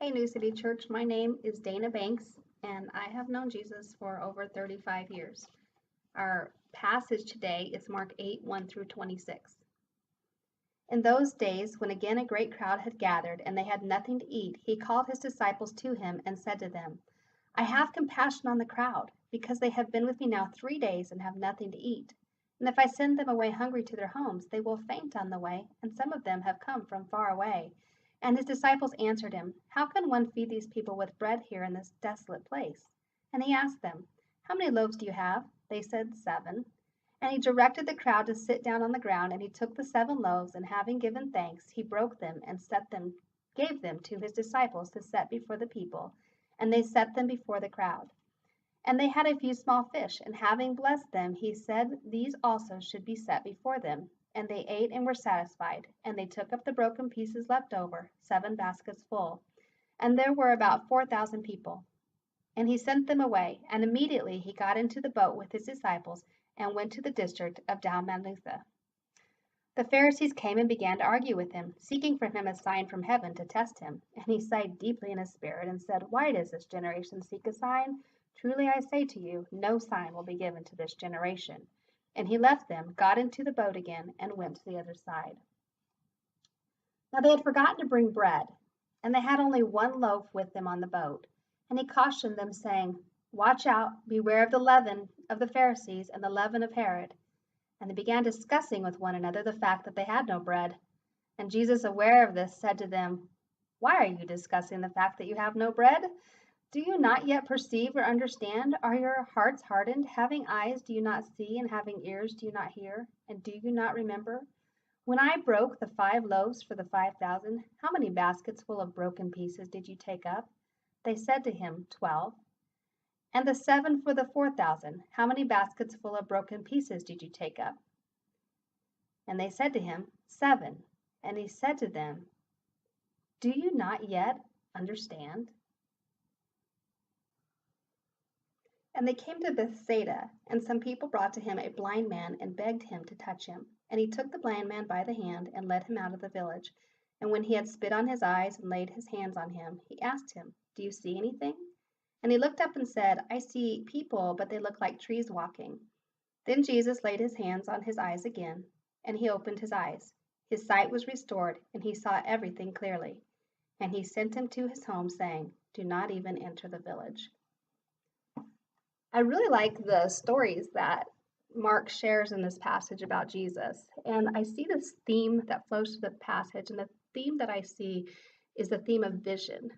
Hey, New City Church. My name is Dana Banks, and I have known Jesus for over 35 years. Our passage today is Mark 8 1 through 26. In those days, when again a great crowd had gathered, and they had nothing to eat, he called his disciples to him and said to them, I have compassion on the crowd, because they have been with me now 3 days and have nothing to eat. And if I send them away hungry to their homes, they will faint on the way, and some of them have come from far away. And his disciples answered him, How can one feed these people with bread here in this desolate place? And he asked them, How many loaves do you have? They said, 7. And he directed the crowd to sit down on the ground, and he took the 7 loaves, and having given thanks, he broke them and gave them to his disciples to set before the people, and they set them before the crowd. And they had a few small fish, and having blessed them, he said these also should be set before them. And they ate and were satisfied. And they took up the broken pieces left over, 7 baskets full. And there were about 4,000 people. And he sent them away, and immediately he got into the boat with his disciples and went to the district of Dalmanutha. The Pharisees came and began to argue with him, seeking from him a sign from heaven to test him. And he sighed deeply in his spirit and said, Why does this generation seek a sign? Truly I say to you, no sign will be given to this generation. And he left them, got into the boat again, and went to the other side. Now they had forgotten to bring bread, and they had only 1 loaf with them on the boat. And he cautioned them, saying, Watch out, beware of the leaven of the Pharisees and the leaven of Herod. And they began discussing with one another the fact that they had no bread. And Jesus, aware of this, said to them, Why are you discussing the fact that you have no bread? Do you not yet perceive or understand? Are your hearts hardened? Having eyes, do you not see? And having ears, do you not hear? And do you not remember? When I broke the 5 loaves for the 5,000, how many baskets full of broken pieces did you take up? They said to him, 12. And the 7 for the 4,000, how many baskets full of broken pieces did you take up? And they said to him, 7. And he said to them, Do you not yet understand? And they came to Bethsaida, and some people brought to him a blind man and begged him to touch him. And he took the blind man by the hand and led him out of the village. And when he had spit on his eyes and laid his hands on him, he asked him, Do you see anything? And he looked up and said, I see people, but they look like trees walking. Then Jesus laid his hands on his eyes again, and he opened his eyes. His sight was restored, and he saw everything clearly. And he sent him to his home, saying, Do not even enter the village. I really like the stories that Mark shares in this passage about Jesus. And I see this theme that flows through the passage. And the theme that I see is the theme of vision.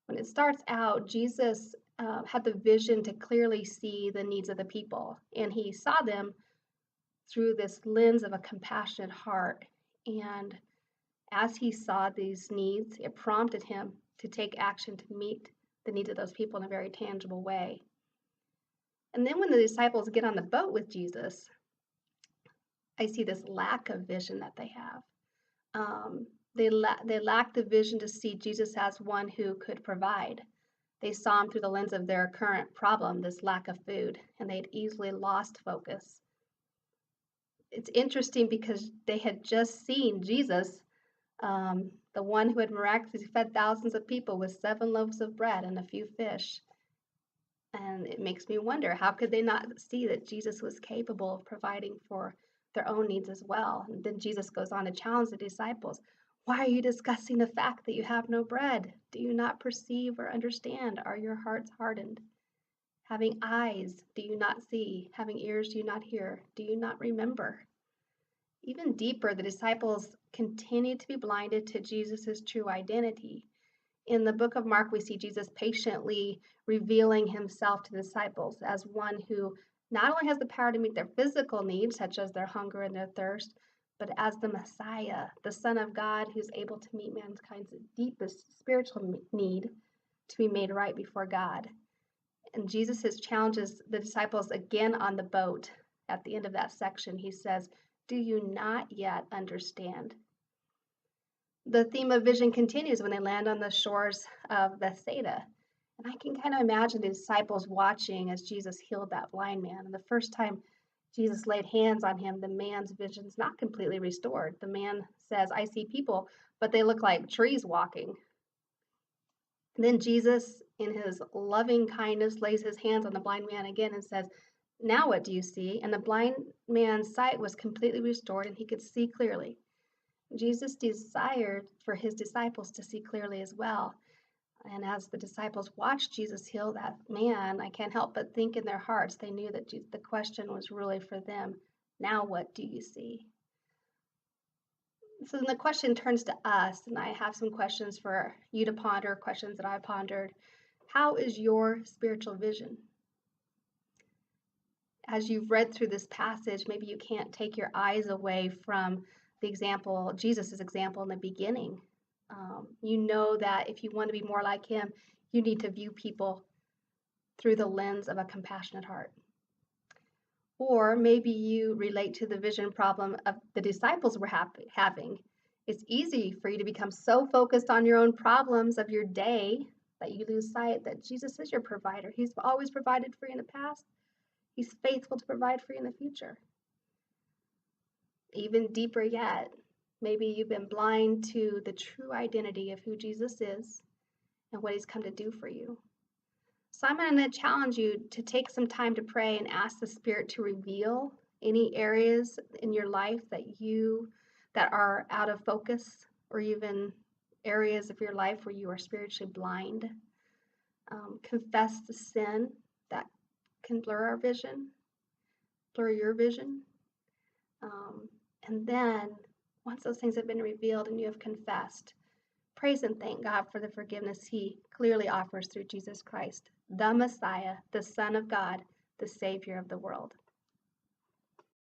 When it starts out, Jesus had the vision to clearly see the needs of the people. And he saw them through this lens of a compassionate heart. And as he saw these needs, it prompted him to take action to meet the needs of those people in a very tangible way. And then when the disciples get on the boat with Jesus, I see this lack of vision that they have. They lack the vision to see Jesus as one who could provide. They saw him through the lens of their current problem, this lack of food, and they'd easily lost focus. It's interesting because they had just seen Jesus, the one who had miraculously fed thousands of people with 7 loaves of bread and a few fish. And it makes me wonder, how could they not see that Jesus was capable of providing for their own needs as well? And then Jesus goes on to challenge the disciples. Why are you discussing the fact that you have no bread? Do you not perceive or understand? Are your hearts hardened? Having eyes, do you not see? Having ears, do you not hear? Do you not remember? Even deeper, the disciples continued to be blinded to Jesus' true identity. In the book of Mark, we see Jesus patiently revealing himself to the disciples as one who not only has the power to meet their physical needs, such as their hunger and their thirst, but as the Messiah, the Son of God, who's able to meet mankind's deepest spiritual need to be made right before God. And Jesus challenges the disciples again on the boat. At the end of that section, he says, Do you not yet understand? The theme of vision continues when they land on the shores of Bethsaida. And I can kind of imagine the disciples watching as Jesus healed that blind man. And the first time Jesus laid hands on him, the man's vision's not completely restored. The man says, I see people, but they look like trees walking. Then Jesus, in his loving kindness, lays his hands on the blind man again and says, "Now what do you see?" And the blind man's sight was completely restored and he could see clearly. Jesus desired for his disciples to see clearly as well. And as the disciples watched Jesus heal that man, I can't help but think in their hearts they knew that the question was really for them. Now what do you see? So then the question turns to us, and I have some questions for you to ponder, questions that I pondered. How is your spiritual vision? As you've read through this passage, maybe you can't take your eyes away from the example, Jesus' example in the beginning. You know that if you want to be more like him, you need to view people through the lens of a compassionate heart. Or maybe you relate to the vision problem of the disciples were having. It's easy for you to become so focused on your own problems of your day that you lose sight that Jesus is your provider. He's always provided for you in the past. He's faithful to provide for you in the future. Even deeper yet, maybe you've been blind to the true identity of who Jesus is and what he's come to do for you. So I'm going to challenge you to take some time to pray and ask the Spirit to reveal any areas in your life that are out of focus, or even areas of your life where you are spiritually blind. Confess the sin that can blur our vision, blur your vision. And then, once those things have been revealed and you have confessed, praise and thank God for the forgiveness he clearly offers through Jesus Christ, the Messiah, the Son of God, the Savior of the world.